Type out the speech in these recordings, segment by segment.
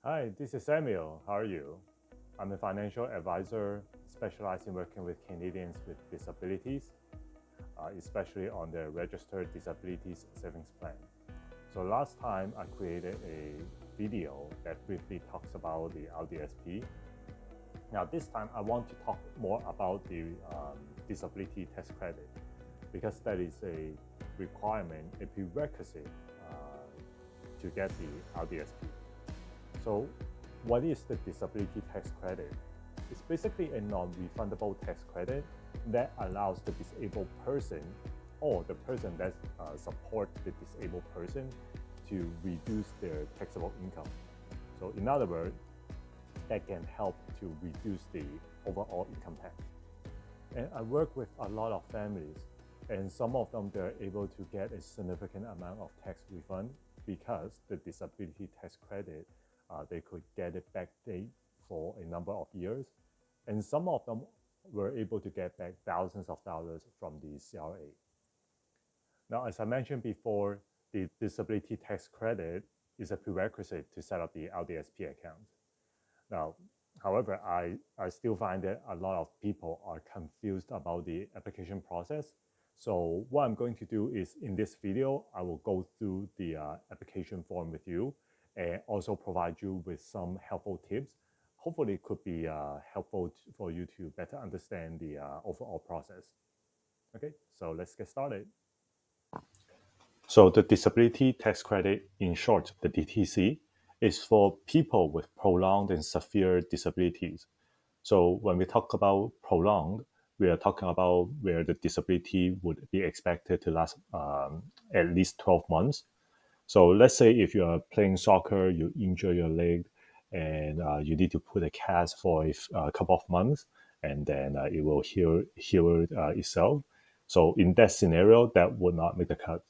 Hi, this is Samuel. How are you? I'm a financial advisor specialized in working with Canadians with disabilities, especially on their registered disabilities savings plan. So last time I created a video that briefly talks about the RDSP. Now this time I want to talk more about the disability tax credit because that is a requirement, a prerequisite to get the RDSP. So what is the disability tax credit? It's basically a non-refundable tax credit that allows the disabled person or the person that supports the disabled person to reduce their taxable income. So in other words, that can help to reduce the overall income tax. And I work with a lot of families, and some of them they're able to get a significant amount of tax refund because the disability tax credit they could get it backdate for a number of years, and some of them were able to get back thousands of dollars from the CRA. Now, as I mentioned before, the disability tax credit is a prerequisite to set up the RDSP account. Now, however, I still find that a lot of people are confused about the application process. So what I'm going to do is in this video, I will go through the application form with you and also provide you with some helpful tips. Hopefully it could be helpful for you to better understand the overall process. Okay, so let's get started. So the disability tax credit, in short, the DTC, is for people with prolonged and severe disabilities. So when we talk about prolonged, we are talking about where the disability would be expected to last at least 12 months. So let's say if you are playing soccer, you injure your leg, and you need to put a cast for a couple of months, and then it will heal itself. So in that scenario, that would not make the cut.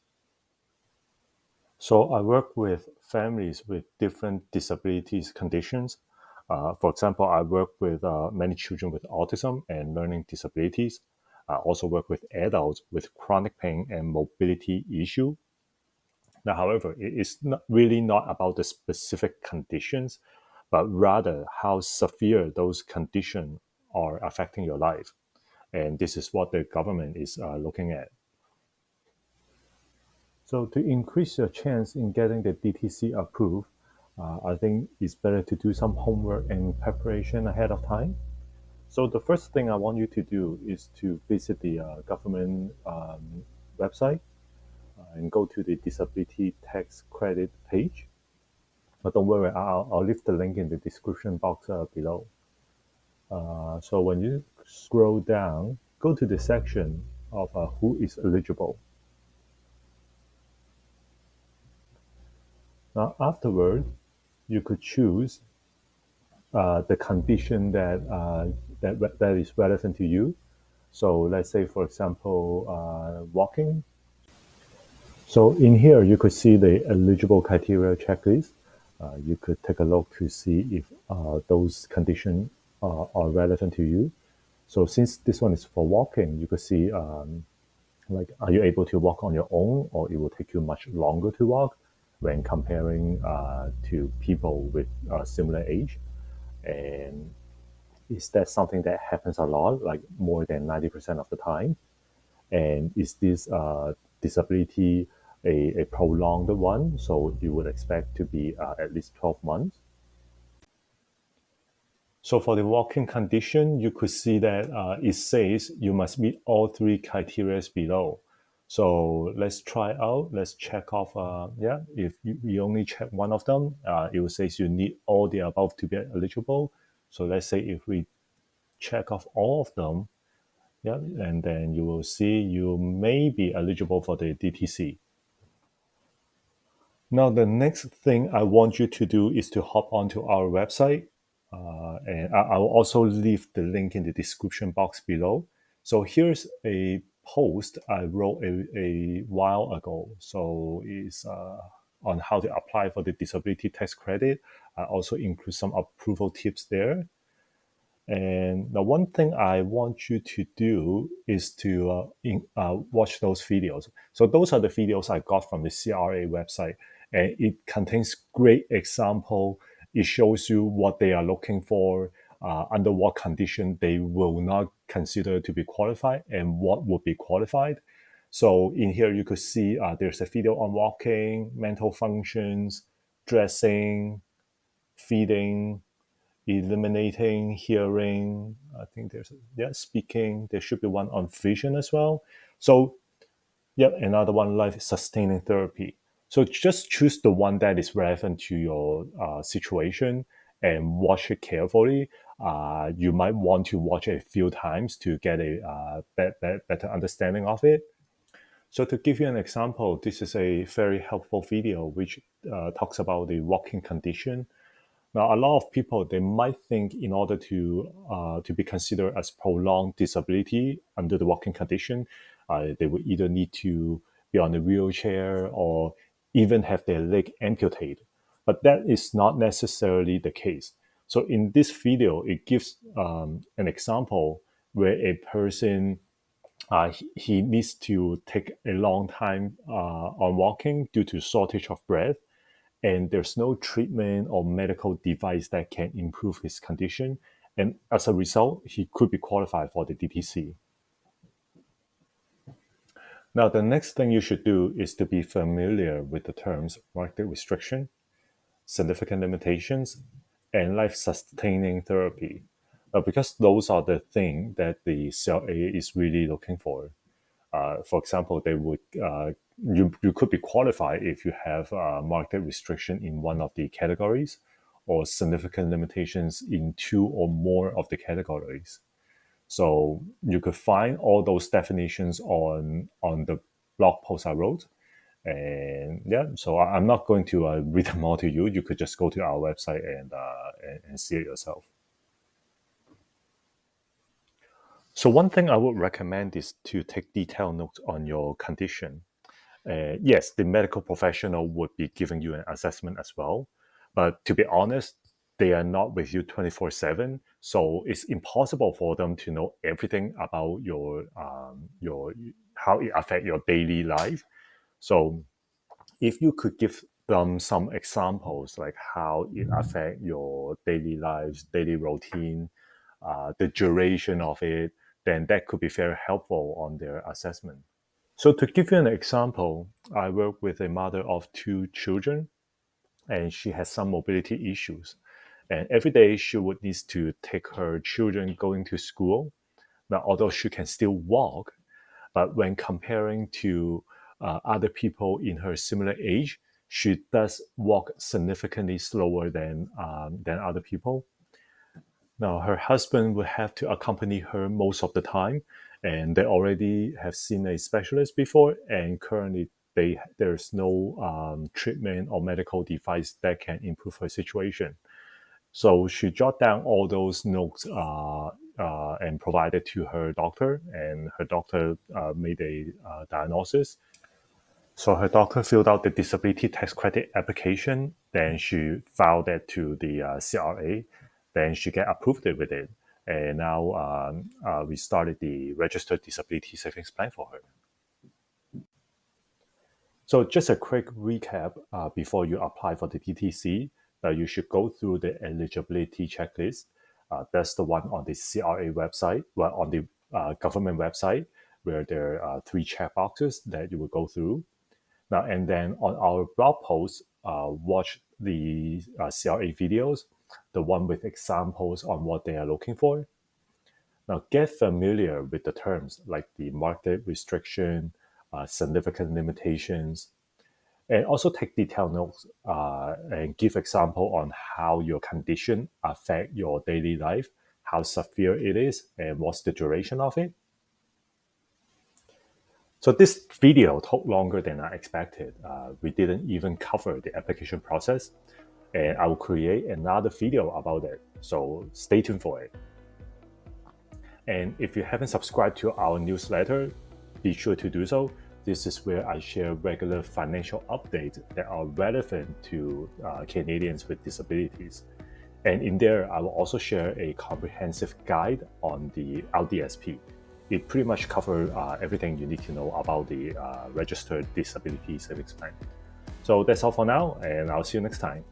So I work with families with different disabilities conditions. For example, I work with many children with autism and learning disabilities. I also work with adults with chronic pain and mobility issue. Now, however, it is not really not about the specific conditions, but rather how severe those conditions are affecting your life. And this is what the government is looking at. So to increase your chance in getting the DTC approved, I think it's better to do some homework and preparation ahead of time. So the first thing I want you to do is to visit the government website and go to the disability tax credit page. But don't worry, I'll leave the link in the description box below. So when you scroll down, go to the section of who is eligible. Now afterward, you could choose the condition that is relevant to you. So let's say, for example, walking. So in here, you could see the eligible criteria checklist. You could take a look to see if those conditions are relevant to you. So since this one is for walking, you could see like, are you able to walk on your own, or it will take you much longer to walk when comparing to people with similar age? And is that something that happens a lot, like more than 90% of the time? And is this disability a prolonged one? So you would expect to be at least 12 months. So for the walking condition, you could see that it says you must meet all three criteria below. So let's try out. Let's check off. Yeah, if you only check one of them, it will say you need all the above to be eligible. So let's say if we check off all of them, yeah, and then you will see you may be eligible for the DTC. Now, the next thing I want you to do is to hop onto our website, and I will also leave the link in the description box below. So here's a post I wrote a while ago. So it's on how to apply for the disability tax credit. I also include some approval tips there. And the one thing I want you to do is to watch those videos. So those are the videos I got from the CRA website, and it contains great example it shows you what they are looking for, under what condition they will not consider to be qualified, and what would be qualified. So in here, you could see there's a video on walking, mental functions, dressing, feeding, eliminating, hearing. I think there's speaking. There should be one on vision as well. So another one, life sustaining therapy. So just choose the one that is relevant to your situation and watch it carefully. You might want to watch it a few times to get a better understanding of it. So to give you an example, this is a very helpful video which talks about the walking condition. Now, a lot of people, they might think in order to be considered as prolonged disability under the walking condition, they would either need to be on a wheelchair or even have their leg amputated. But that is not necessarily the case. So in this video, it gives an example where a person he needs to take a long time on walking due to shortage of breath, and there's no treatment or medical device that can improve his condition. And as a result, he could be qualified for the DTC. Now, the next thing you should do is to be familiar with the terms market restriction, significant limitations, and life-sustaining therapy, because those are the things that the CLA is really looking for. For example, they would you could be qualified if you have market restriction in one of the categories, or significant limitations in two or more of the categories. So you could find all those definitions on the blog post I wrote. And so I'm not going to read them all to you. You could just go to our website and see it yourself. So one thing I would recommend is to take detailed notes on your condition. Yes, the medical professional would be giving you an assessment as well, but to be honest, they are not with you 24/7, so it's impossible for them to know everything about your how it affects your daily life. So if you could give them some examples, like how it affects your daily lives, daily routine, the duration of it, then that could be very helpful on their assessment. So to give you an example, I work with a mother of 2 children, and she has some mobility issues. And every day she would need to take her children going to school. Now, although she can still walk, but when comparing to other people in her similar age, she does walk significantly slower than other people. Now, her husband will have to accompany her most of the time, and they already have seen a specialist before, and currently there's no treatment or medical device that can improve her situation. So she jotted down all those notes and provided to her doctor, and her doctor made a diagnosis. So her doctor filled out the disability tax credit application, then she filed that to the CRA, then she get approved with it. And now we started the registered disability savings plan for her. So just a quick recap before you apply for the DTC, you should go through the eligibility checklist. That's the one on the CRA website, well, on the government website, where there are 3 checkboxes that you will go through. Now, and then on our blog post, watch the CRA videos, the one with examples on what they are looking for. Now, get familiar with the terms like the market restriction, significant limitations, and also take detailed notes and give example on how your condition affect your daily life, how severe it is, and what's the duration of it. So this video took longer than I expected. We didn't even cover the application process, and I will create another video about it. So stay tuned for it. And if you haven't subscribed to our newsletter, be sure to do so. This is where I share regular financial updates that are relevant to Canadians with disabilities. And in there, I will also share a comprehensive guide on the RDSP. It pretty much covers everything you need to know about the registered disability savings plan. So that's all for now, and I'll see you next time.